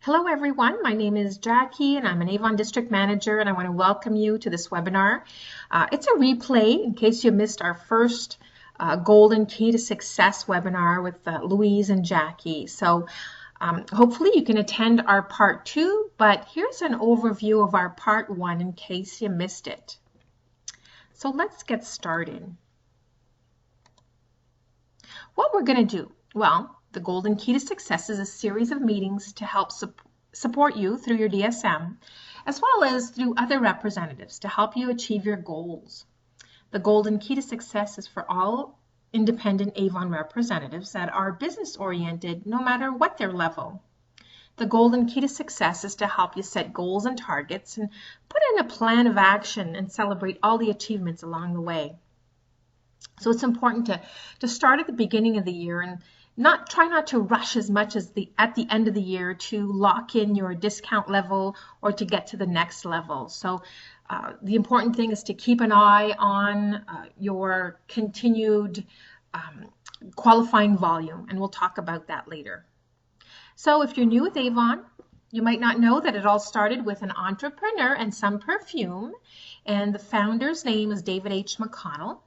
Hello everyone, my name is Jackie and I'm an Avon District Manager and I want to welcome you to this webinar. It's a replay in case you missed our first Golden Key to Success webinar with Louise and Jackie. So hopefully you can attend our part 2, but here's an overview of our part 1 in case you missed it. So let's get started. What we're going to do, well, the Golden Key to Success is a series of meetings to help support you through your DSM, as well as through other representatives to help you achieve your goals. The Golden Key to Success is for all independent Avon representatives that are business-oriented no matter what their level. The Golden Key to Success is to help you set goals and targets and put in a plan of action and celebrate all the achievements along the way. So it's important to start at the beginning of the year and try not to rush as much as at the end of the year to lock in your discount level or to get to the next level. So the important thing is to keep an eye on your continued qualifying volume, and we'll talk about that later. So if you're new with Avon, you might not know that it all started with an entrepreneur and some perfume, and the founder's name is David H. McConnell.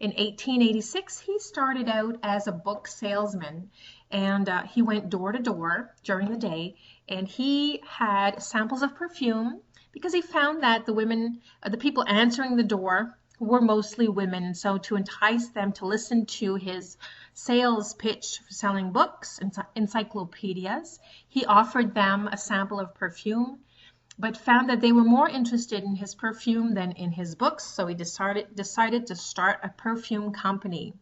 In 1886, he started out as a book salesman, and he went door to door during the day, and he had samples of perfume because he found that the people answering the door were mostly women. So to entice them to listen to his sales pitch for selling books and encyclopedias, he offered them a sample of perfume, but found that they were more interested in his perfume than in his books, so he decided to start a perfume company.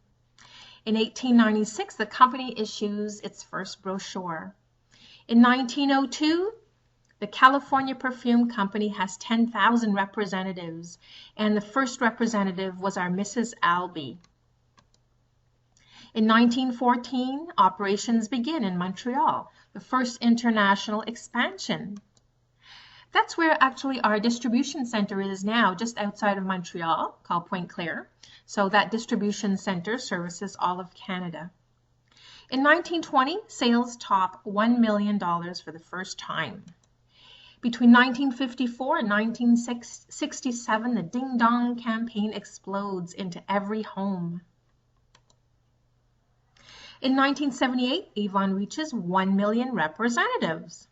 In 1896, the company issues its first brochure. In 1902, the California Perfume Company has 10,000 representatives, and the first representative was our Mrs. Albee. In 1914, operations begin in Montreal, the first international expansion. That's where actually our distribution center is now, just outside of Montreal, called Pointe-Claire. So that distribution center services all of Canada. In 1920, sales top $1 million for the first time. Between 1954 and 1967, the Ding Dong campaign explodes into every home. In 1978, Avon reaches 1 million representatives.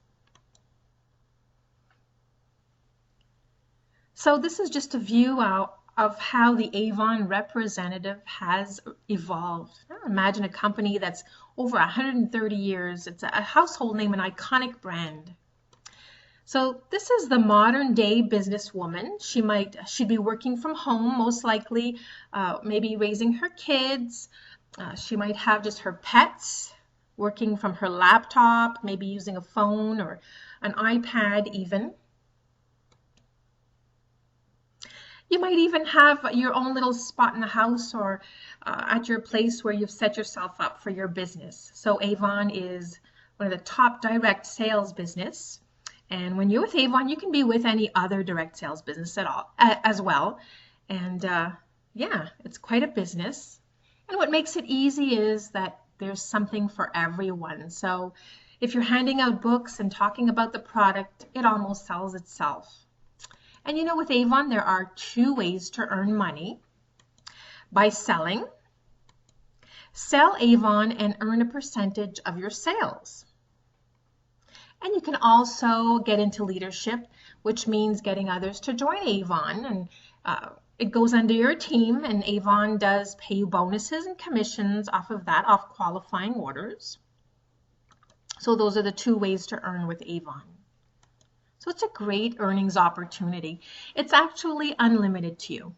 So this is just a view of how the Avon representative has evolved. Imagine a company that's over 130 years. It's a household name, an iconic brand. So this is the modern day businesswoman. She'd be working from home, most likely, maybe raising her kids. She might have just her pets, working from her laptop, maybe using a phone or an iPad even. You might even have your own little spot in the house or at your place where you've set yourself up for your business. So Avon is one of the top direct sales business. And when you're with Avon, you can be with any other direct sales business as well. And yeah, it's quite a business. And what makes it easy is that there's something for everyone. So if you're handing out books and talking about the product, it almost sells itself. And you know, with Avon, there are 2 ways to earn money. By selling, sell Avon and earn a percentage of your sales. And you can also get into leadership, which means getting others to join Avon. And it goes under your team, and Avon does pay you bonuses and commissions off of that, off qualifying orders. So those are the 2 ways to earn with Avon. So it's a great earnings opportunity. It's actually unlimited to you.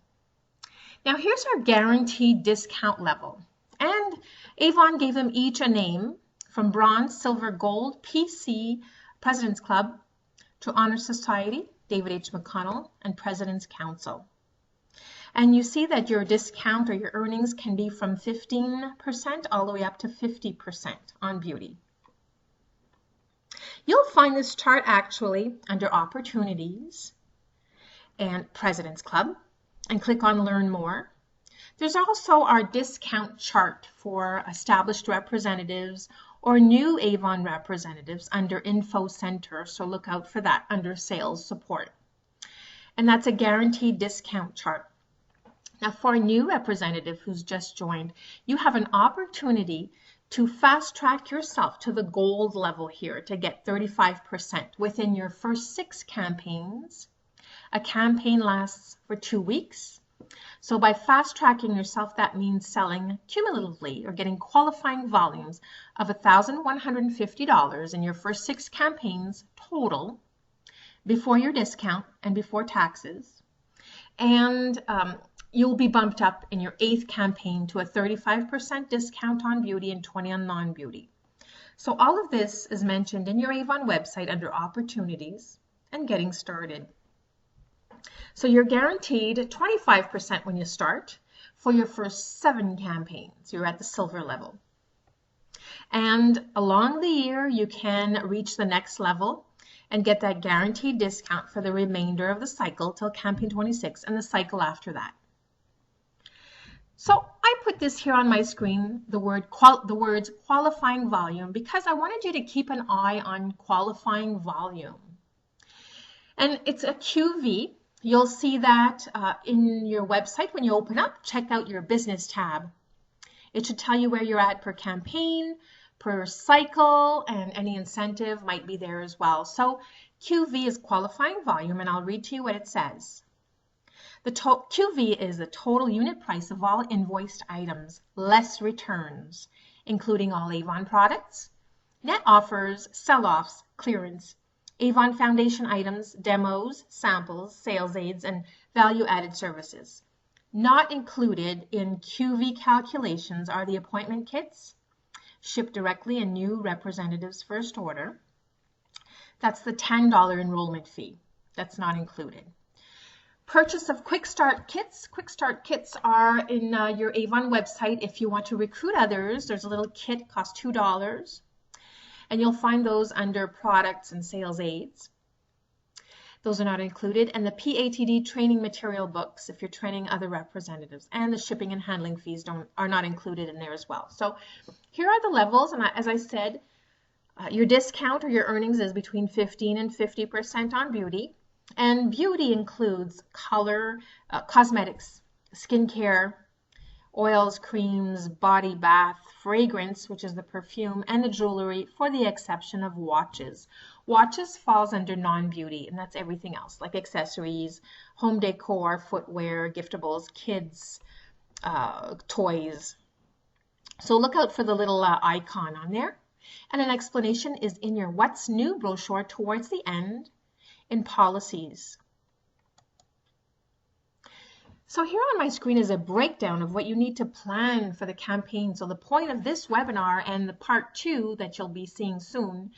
Now here's our guaranteed discount level. And Avon gave them each a name, from Bronze, Silver, Gold, PC, President's Club, to Honor Society, David H. McConnell, and President's Council. And you see that your discount or your earnings can be from 15% all the way up to 50% on beauty. You'll find this chart actually under Opportunities and President's Club, and click on Learn More. There's also our discount chart for established representatives or new Avon representatives under Info Center, so look out for that under Sales Support. And that's a guaranteed discount chart. Now for a new representative who's just joined, you have an opportunity to fast track yourself to the gold level here to get 35% within your first 6 campaigns. A campaign lasts for 2 weeks. So by fast tracking yourself, that means selling cumulatively or getting qualifying volumes of $1,150 in your first 6 campaigns total before your discount and before taxes. And you'll be bumped up in your 8th campaign to a 35% discount on beauty and 20% on non-beauty. So all of this is mentioned in your Avon website under opportunities and getting started. So you're guaranteed 25% when you start for your first 7 campaigns. You're at the silver level. And along the year, you can reach the next level and get that guaranteed discount for the remainder of the cycle till campaign 26 and the cycle after that. So I put this here on my screen, the words qualifying volume, because I wanted you to keep an eye on qualifying volume. And it's a QV. You'll see that in your website when you open up. Check out your business tab. It should tell you where you're at per campaign, per cycle, and any incentive might be there as well. So QV is qualifying volume, and I'll read to you what it says. The QV is the total unit price of all invoiced items, less returns, including all Avon products, net offers, sell-offs, clearance, Avon foundation items, demos, samples, sales aids, and value-added services. Not included in QV calculations are the appointment kits, shipped directly in new representatives' first order. That's the $10 enrollment fee. That's not included. Purchase of Quick Start Kits. Quick Start Kits are in your Avon website. If you want to recruit others, there's a little kit, costs $2. And you'll find those under products and sales aids. Those are not included. And the PATD training material books, if you're training other representatives, and the shipping and handling fees are not included in there as well. So here are the levels. And as I said, your discount or your earnings is between 15 and 50% on beauty. And beauty includes color, cosmetics, skincare, oils, creams, body bath, fragrance, which is the perfume, and the jewelry, for the exception of watches. Watches falls under non-beauty, and that's everything else, like accessories, home decor, footwear, giftables, kids, toys. So look out for the little icon on there. And an explanation is in your What's New brochure towards the end in policies. So here on my screen is a breakdown of what you need to plan for the campaign. So the point of this webinar and the part 2 that you'll be seeing soon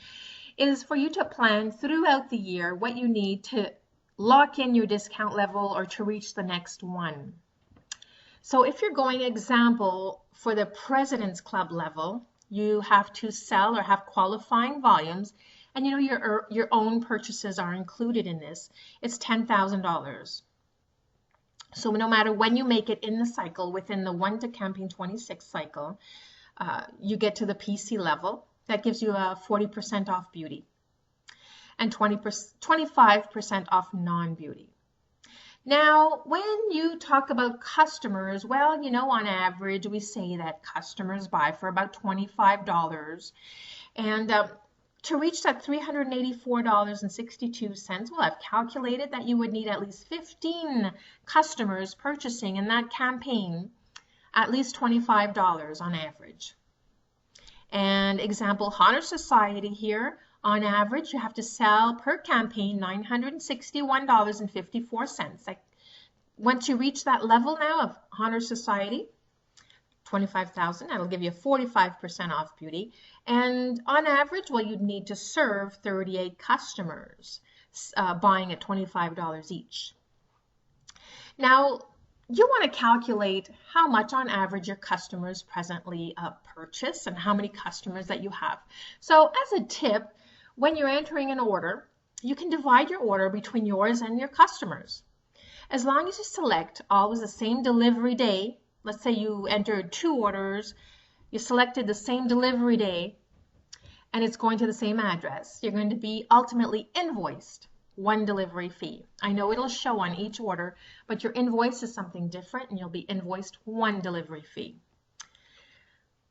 is for you to plan throughout the year what you need to lock in your discount level or to reach the next one. So if you're going, example, for the President's Club level, you have to sell or have qualifying volumes, and you know your own purchases are included in this. It's $10,000. So no matter when you make it in the cycle, within the 1 to campaign 26 cycle, you get to the PC level. That gives you a 40% off beauty and 25% off non-beauty. Now, when you talk about customers, well, you know, on average, we say that customers buy for about $25. And to reach that $384.62, well, I've calculated that you would need at least 15 customers purchasing in that campaign at least $25 on average. And example, Honor Society here, on average, you have to sell per campaign $961.54. Like, once you reach that level now of Honor Society, 25,000, that'll give you 45% off beauty. And on average, well, you'd need to serve 38 customers buying at $25 each. Now, you want to calculate how much on average your customers presently purchase and how many customers that you have. So as a tip, when you're entering an order, you can divide your order between yours and your customers. As long as you select always the same delivery day, let's say you entered 2 orders, you selected the same delivery day, and it's going to the same address, you're going to be ultimately invoiced one delivery fee. I know it'll show on each order, but your invoice is something different and you'll be invoiced one delivery fee.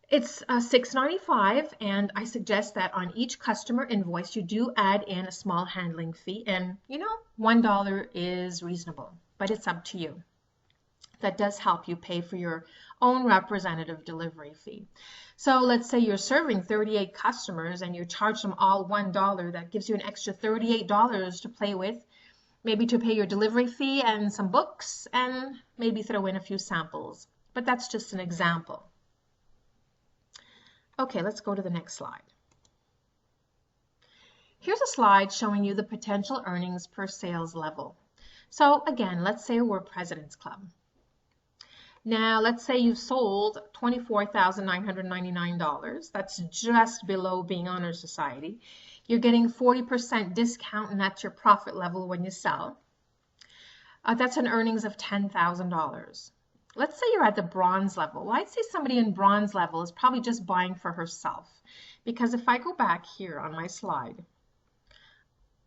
It's $6.95, and I suggest that on each customer invoice you do add in a small handling fee, and you know, $1 is reasonable, but it's up to you. That does help you pay for your own representative delivery fee. So let's say you're serving 38 customers and you charge them all $1. That gives you an extra $38 to play with, maybe to pay your delivery fee and some books, and maybe throw in a few samples. But that's just an example. Okay, let's go to the next slide. Here's a slide showing you the potential earnings per sales level. So again, let's say we're President's Club. Now, let's say you've sold $24,999. That's just below being Honor Society. You're getting 40% discount, and that's your profit level when you sell. That's an earnings of $10,000. Let's say you're at the bronze level. Well, I'd say somebody in bronze level is probably just buying for herself. Because if I go back here on my slide,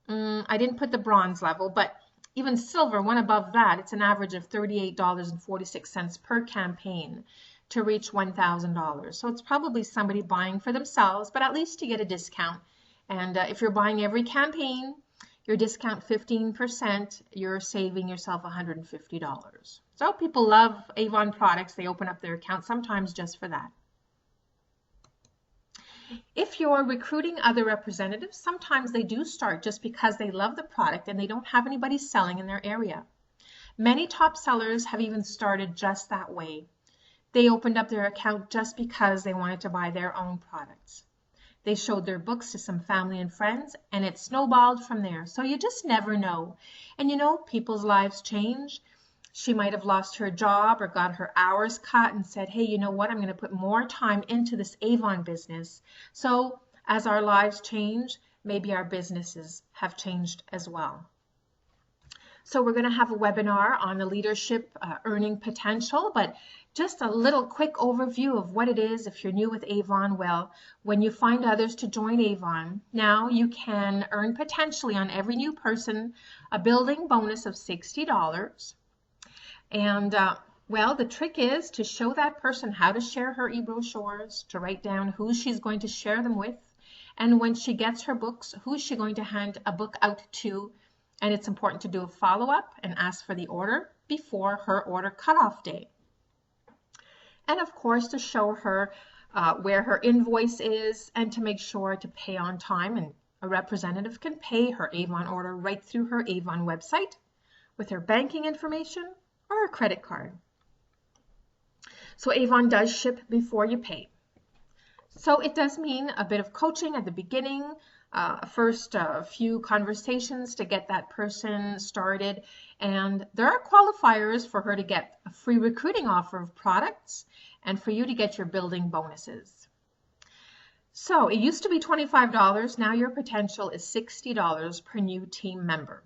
I didn't put the bronze level, but even silver, one above that, it's an average of $38.46 per campaign to reach $1,000. So it's probably somebody buying for themselves, but at least to get a discount. And if you're buying every campaign, your discount 15%, you're saving yourself $150. So people love Avon products. They open up their account sometimes just for that. If you're recruiting other representatives, sometimes they do start just because they love the product and they don't have anybody selling in their area. Many top sellers have even started just that way. They opened up their account just because they wanted to buy their own products. They showed their books to some family and friends, and it snowballed from there. So you just never know. And you know, people's lives change. She might have lost her job or got her hours cut and said, hey, you know what, I'm going to put more time into this Avon business. So as our lives change, maybe our businesses have changed as well. So we're going to have a webinar on the leadership earning potential, but just a little quick overview of what it is if you're new with Avon. Well, when you find others to join Avon, now you can earn potentially on every new person a building bonus of $60. And well, the trick is to show that person how to share her e-brochures, to write down who she's going to share them with, and when she gets her books, who's she going to hand a book out to. And it's important to do a follow-up and ask for the order before her order cutoff date. And of course, to show her where her invoice is and to make sure to pay on time. And a representative can pay her Avon order right through her Avon website with her banking information or a credit card. So Avon does ship before you pay. So it does mean a bit of coaching at the beginning, first few conversations to get that person started. And there are qualifiers for her to get a free recruiting offer of products and for you to get your building bonuses. So it used to be $25. Now your potential is $60 per new team member.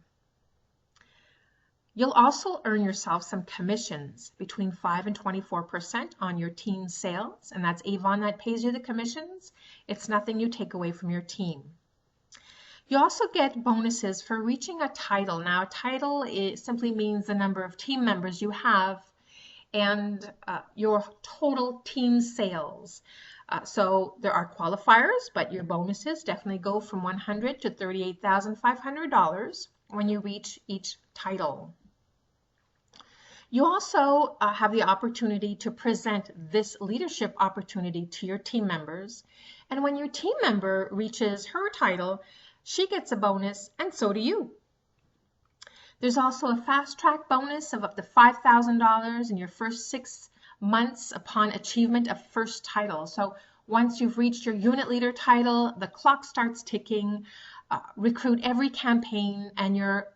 You'll also earn yourself some commissions between 5 and 24% on your team sales, and that's Avon that pays you the commissions. It's nothing you take away from your team. You also get bonuses for reaching a title. Now, a title simply means the number of team members you have and your total team sales. So there are qualifiers, but your bonuses definitely go from $100 to $38,500 when you reach each title. You also have the opportunity to present this leadership opportunity to your team members. And when your team member reaches her title, she gets a bonus, and so do you. There's also a fast track bonus of up to $5,000 in your first 6 months upon achievement of first title. So once you've reached your unit leader title, the clock starts ticking. Recruit every campaign, and your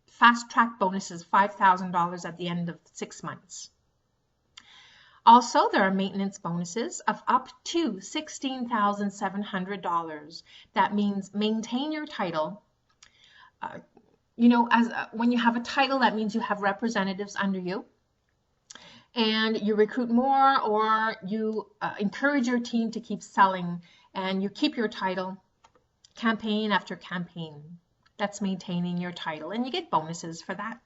fast track bonus is $5,000 at the end of 6 months. Also, there are maintenance bonuses of up to $16,700. That means maintain your title. You know, when you have a title, that means you have representatives under you. And you recruit more, or you encourage your team to keep selling and you keep your title campaign after campaign. That's maintaining your title, and you get bonuses for that.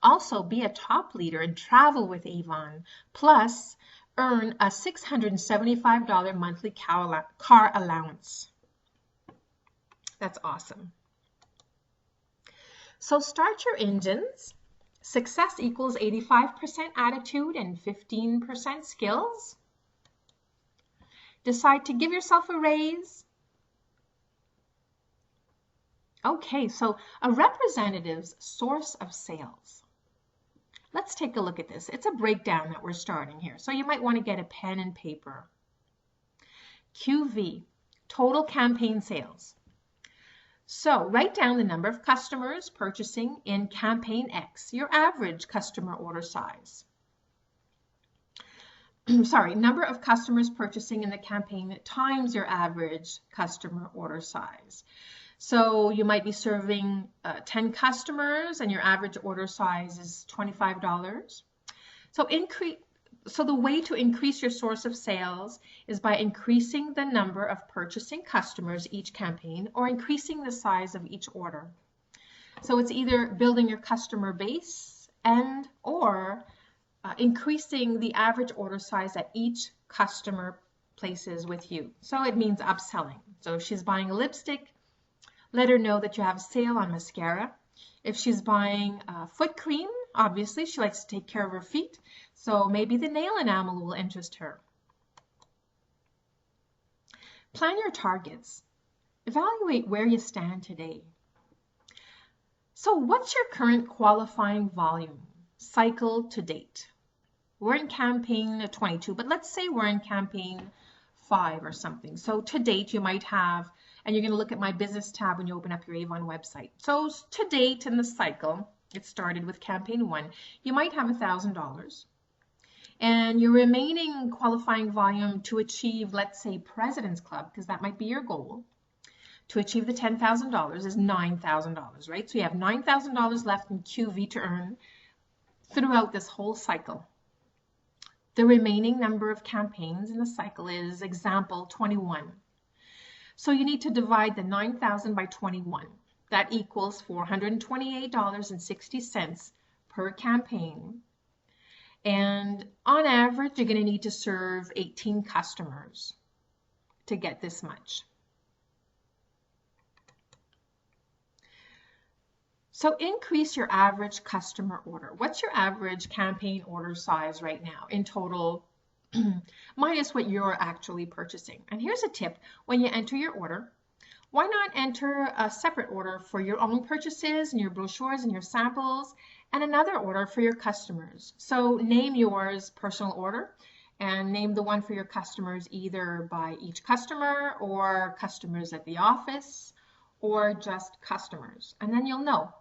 Also, be a top leader and travel with Avon, plus earn a $675 monthly car allowance. That's awesome. So start your engines. Success equals 85% attitude and 15% skills. Decide to give yourself a raise. Okay, so a representative's source of sales. Let's take a look at this. It's a breakdown that we're starting here. So you might want to get a pen and paper. QV, total campaign sales. So write down the number of customers purchasing in campaign X, your average customer order size. Sorry, number of customers purchasing in the campaign times your average customer order size. So you might be serving 10 customers and your average order size is $25. So the way to increase your source of sales is by increasing the number of purchasing customers each campaign or increasing the size of each order. So it's either building your customer base and or increasing the average order size that each customer places with you. So it means upselling. So if she's buying a lipstick, let her know that you have a sale on mascara. If she's buying foot cream, obviously she likes to take care of her feet, so maybe the nail enamel will interest her. Plan your targets. Evaluate where you stand today. So what's your current qualifying volume, cycle to date? We're in campaign 22, but let's say we're in campaign 5 or something. So to date, you might have, and you're going to look at my business tab when you open up your Avon website. So to date in the cycle, it started with campaign 1, you might have $1,000. And your remaining qualifying volume to achieve, let's say, President's Club, because that might be your goal, to achieve the $10,000 is $9,000, right? So you have $9,000 left in QV to earn throughout this whole cycle. The remaining number of campaigns in the cycle is, example, 21. So you need to divide the 9,000 by 21. That equals $428.60 per campaign. And on average, you're going to need to serve 18 customers to get this much. So increase your average customer order. What's your average campaign order size right now in total, minus what you're actually purchasing? And here's a tip. When you enter your order, why not enter a separate order for your own purchases and your brochures and your samples, and another order for your customers? So name yours personal order and name the one for your customers either by each customer or customers at the office or just customers, and then you'll know.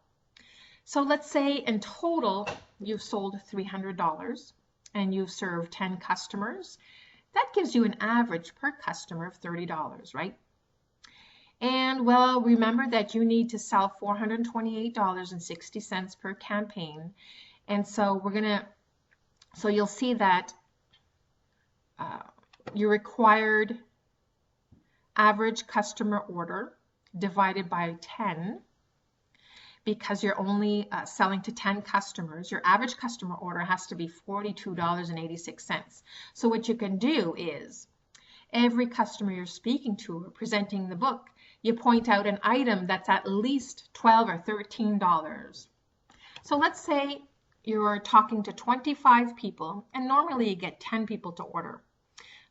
So let's say in total you've sold $300 and you've served 10 customers. That gives you an average per customer of $30, right? And well, remember that you need to sell $428.60 per campaign. And so you'll see that your required average customer order divided by 10, because you're only selling to 10 customers, your average customer order has to be $42.86. So what you can do is every customer you're speaking to or presenting the book, you point out an item that's at least $12 or $13. So let's say you're talking to 25 people, and normally you get 10 people to order.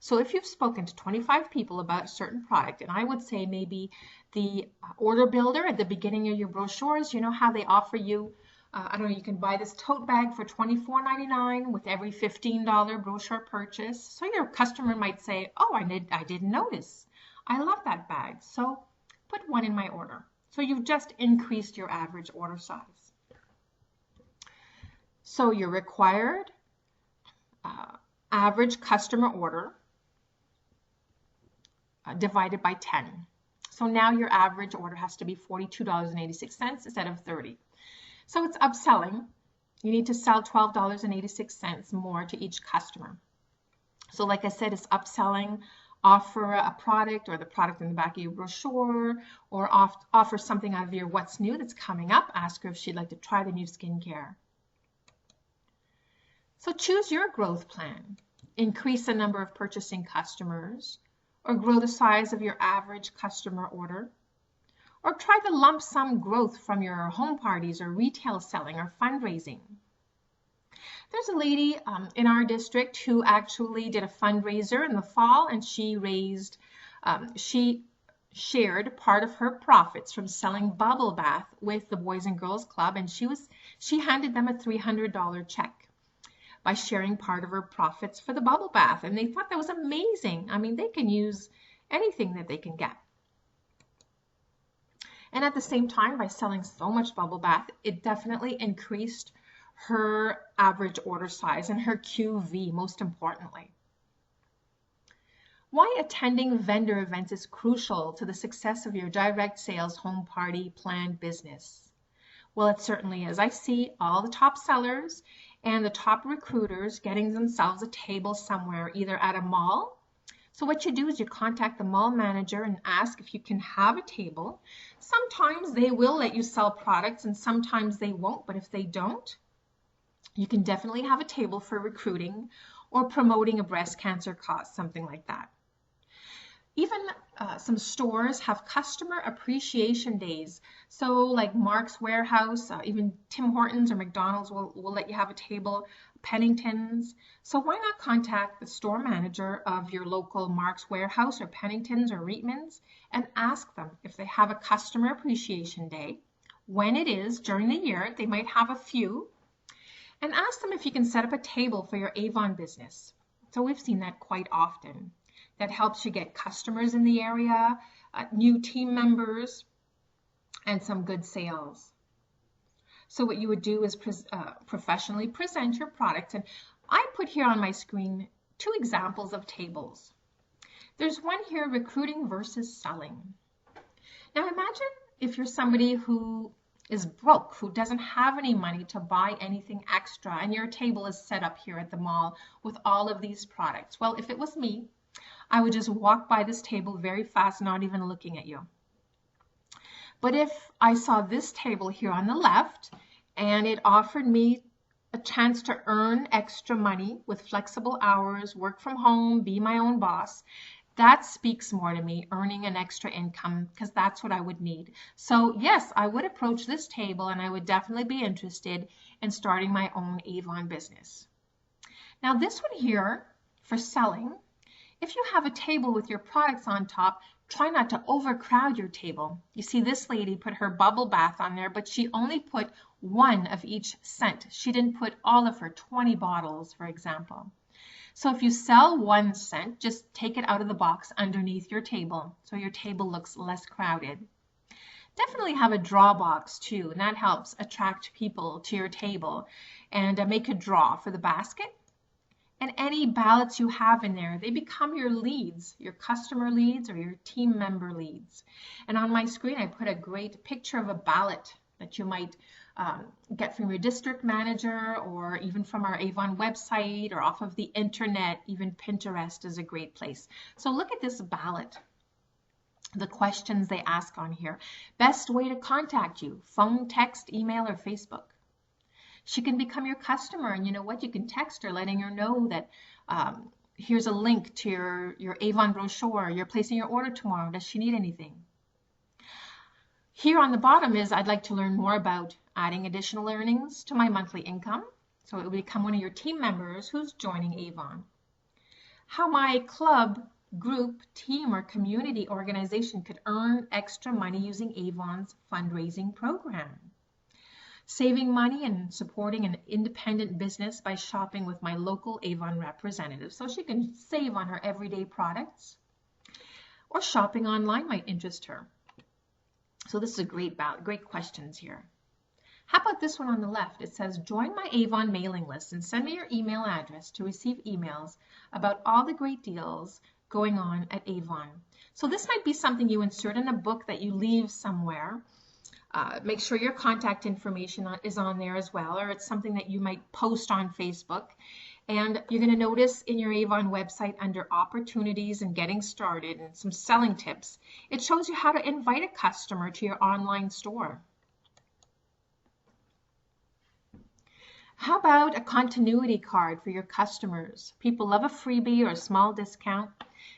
So if you've spoken to 25 people about a certain product, and I would say maybe the order builder at the beginning of your brochures, you know how they offer you, I don't know, you can buy this tote bag for $24.99 with every $15 brochure purchase. So your customer might say, oh, I didn't notice. I love that bag. So put one in my order. So you've just increased your average order size. So your required average customer order divided by 10. So now your average order has to be $42.86 instead of $30. So it's upselling. You need to sell $12.86 more to each customer. So like I said, it's upselling offer a product or the product in the back of your brochure, or offer something out of your what's new that's coming up. Ask her if she'd like to try the new skincare. So choose your growth plan. Increase the number of purchasing customers, or grow the size of your average customer order, or try the lump sum growth from your home parties or retail selling or fundraising. There's a lady in our district who actually did a fundraiser in the fall, and she shared part of her profits from selling bubble bath with the Boys and Girls Club, and she handed them a $300 check by sharing part of her profits for the bubble bath, and they thought that was amazing. I mean, they can use anything that they can get. And at the same time, by selling so much bubble bath, it definitely increased her average order size and her QV, most importantly. Why attending vendor events is crucial to the success of your direct sales home party planned business. Well, it certainly is. I see all the top sellers and the top recruiters getting themselves a table somewhere, either at a mall. So what you do is you contact the mall manager and ask if you can have a table. Sometimes they will let you sell products and sometimes they won't, but if they don't, you can definitely have a table for recruiting or promoting a breast cancer cause, something like that. Even some stores have customer appreciation days. So like Mark's Warehouse, even Tim Hortons or McDonald's will let you have a table, Pennington's. So why not contact the store manager of your local Mark's Warehouse or Pennington's or Reitman's and ask them if they have a customer appreciation day, when it is during the year. They might have a few. And ask them if you can set up a table for your Avon business. So we've seen that quite often. That helps you get customers in the area, new team members, and some good sales. So what you would do is professionally present your product. And I put here on my screen 2 examples of tables. There's one here, recruiting versus selling. Now imagine if you're somebody who is broke, who doesn't have any money to buy anything extra, and your table is set up here at the mall with all of these products. Well, if it was me, I would just walk by this table very fast, not even looking at you. But if I saw this table here on the left, and it offered me a chance to earn extra money with flexible hours, work from home, be my own boss, that speaks more to me, earning an extra income, because that's what I would need. So yes, I would approach this table and I would definitely be interested in starting my own Avon business. Now this one here for selling, if you have a table with your products on top, try not to overcrowd your table. You see this lady put her bubble bath on there, but she only put 1 of each scent. She didn't put all of her 20 bottles, for example. So if you sell 1 scent, just take it out of the box underneath your table so your table looks less crowded. Definitely have a draw box too, and that helps attract people to your table, and make a draw for the basket. And any ballots you have in there, they become your leads, your customer leads or your team member leads. And on my screen, I put a great picture of a ballot that you might get from your district manager, or even from our Avon website, or off of the internet. Even Pinterest is a great place. So look at this ballot. The questions they ask on here. Best way to contact you: phone, text, email, or Facebook. She can become your customer, and you know what? You can text her letting her know that here's a link to your Avon brochure. You're placing your order tomorrow. Does she need anything? Here on the bottom is, I'd like to learn more about adding additional earnings to my monthly income. So it will become one of your team members who's joining Avon. How my club, group, team, or community organization could earn extra money using Avon's fundraising program. Saving money and supporting an independent business by shopping with my local Avon representative, so she can save on her everyday products. Or shopping online might interest her. So this is a great questions here. How about this one on the left? It says, join my Avon mailing list and send me your email address to receive emails about all the great deals going on at Avon. So this might be something you insert in a book that you leave somewhere. Make sure your contact information is on there as well, or it's something that you might post on Facebook. And you're going to notice in your Avon website under opportunities and getting started and some selling tips, it shows you how to invite a customer to your online store. How about a continuity card for your customers? People love a freebie or a small discount.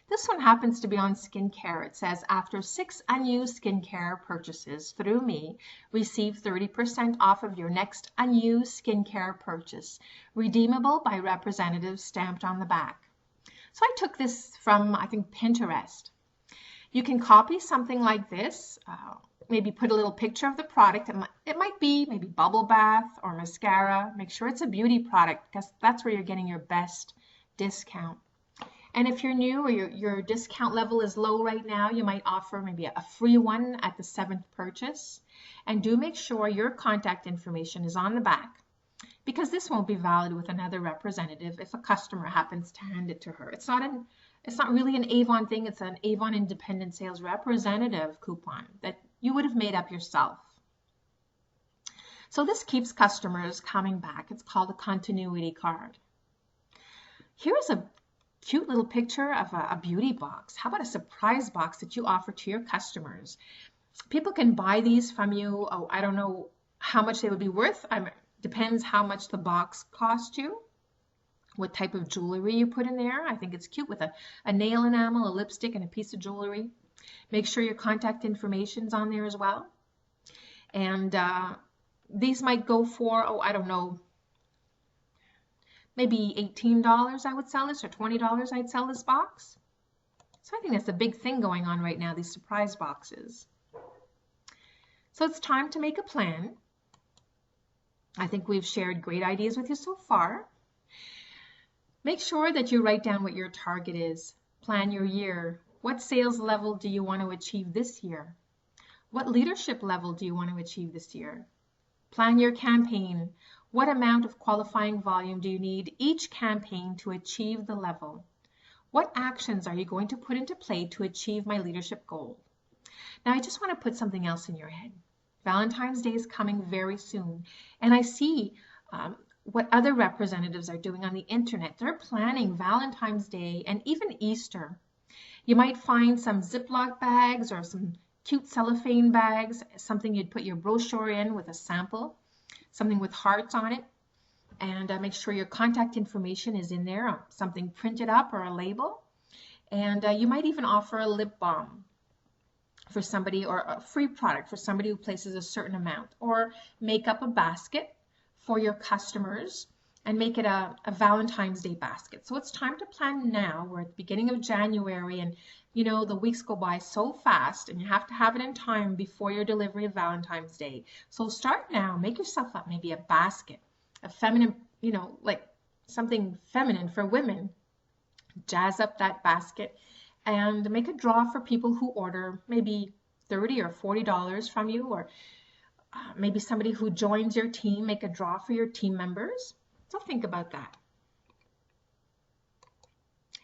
This one happens to be on skincare. It says, after 6 unused skincare purchases through me, receive 30% off of your next unused skincare purchase, redeemable by representatives stamped on the back. So I took this from, I think, Pinterest. You can copy something like this, maybe put a little picture of the product. It might be maybe bubble bath or mascara. Make sure it's a beauty product because that's where you're getting your best discount. And if you're new or your discount level is low right now, you might offer maybe a free one at the 7th purchase. And do make sure your contact information is on the back, because this won't be valid with another representative if a customer happens to hand it to her. It's not really an Avon thing. It's an Avon Independent Sales Representative coupon that you would have made up yourself. So this keeps customers coming back. It's called a continuity card. Here's a cute little picture of a beauty box. How about a surprise box that you offer to your customers? People can buy these from you. Oh, I don't know how much they would be worth. Depends how much the box cost you, what type of jewelry you put in there. I think it's cute with a nail enamel, a lipstick, and a piece of jewelry. Make sure your contact information's on there as well. And these might go for, oh, I don't know, maybe $18 I would sell this, or $20 I'd sell this box. So I think that's a big thing going on right now, these surprise boxes. So it's time to make a plan. I think we've shared great ideas with you so far. Make sure that you write down what your target is. Plan your year. What sales level do you want to achieve this year? What leadership level do you want to achieve this year? Plan your campaign. What amount of qualifying volume do you need each campaign to achieve the level? What actions are you going to put into play to achieve my leadership goal? Now, I just want to put something else in your head. Valentine's Day is coming very soon, and I see what other representatives are doing on the internet. They're planning Valentine's Day and even Easter. You might find some Ziploc bags or some cute cellophane bags, something you'd put your brochure in with a sample, something with hearts on it, and make sure your contact information is in there, something printed up or a label. And you might even offer a lip balm for somebody, or a free product for somebody who places a certain amount, or make up a basket for your customers and make it a Valentine's Day basket. So it's time to plan now. We're at the beginning of January, and you know, the weeks go by so fast, and you have to have it in time before your delivery of Valentine's Day. So start now. Make yourself up maybe a basket, a feminine, you know, like something feminine for women. Jazz up that basket and make a draw for people who order maybe $30 or $40 from you, or maybe somebody who joins your team. Make a draw for your team members. So think about that.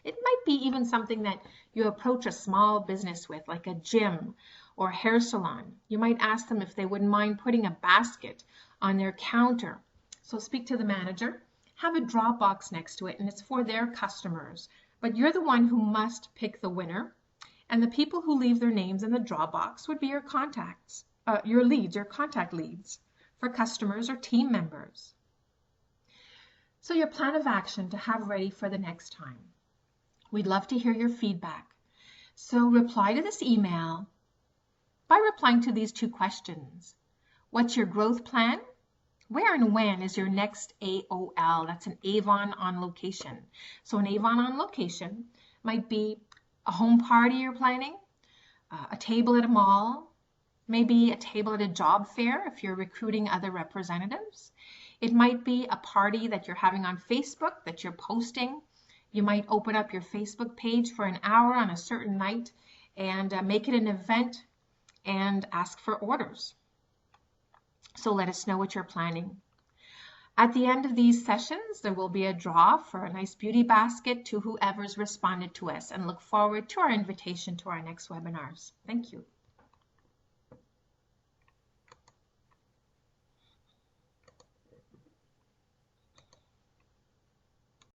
It might be even something that you approach a small business with, like a gym or a hair salon. You might ask them if they wouldn't mind putting a basket on their counter. So speak to the manager, have a drop box next to it, and it's for their customers. But you're the one who must pick the winner, and the people who leave their names in the drop box would be your contacts, your leads, your contact leads for customers or team members. So your plan of action to have ready for the next time. We'd love to hear your feedback. So reply to this email by replying to these 2 questions. What's your growth plan? Where and when is your next AOL? That's an Avon on location. So an Avon on location might be a home party you're planning, a table at a mall, maybe a table at a job fair if you're recruiting other representatives. It might be a party that you're having on Facebook that you're posting. You might open up your Facebook page for an hour on a certain night and make it an event and ask for orders. So let us know what you're planning. At the end of these sessions, there will be a draw for a nice beauty basket to whoever's responded to us, and look forward to our invitation to our next webinars. Thank you.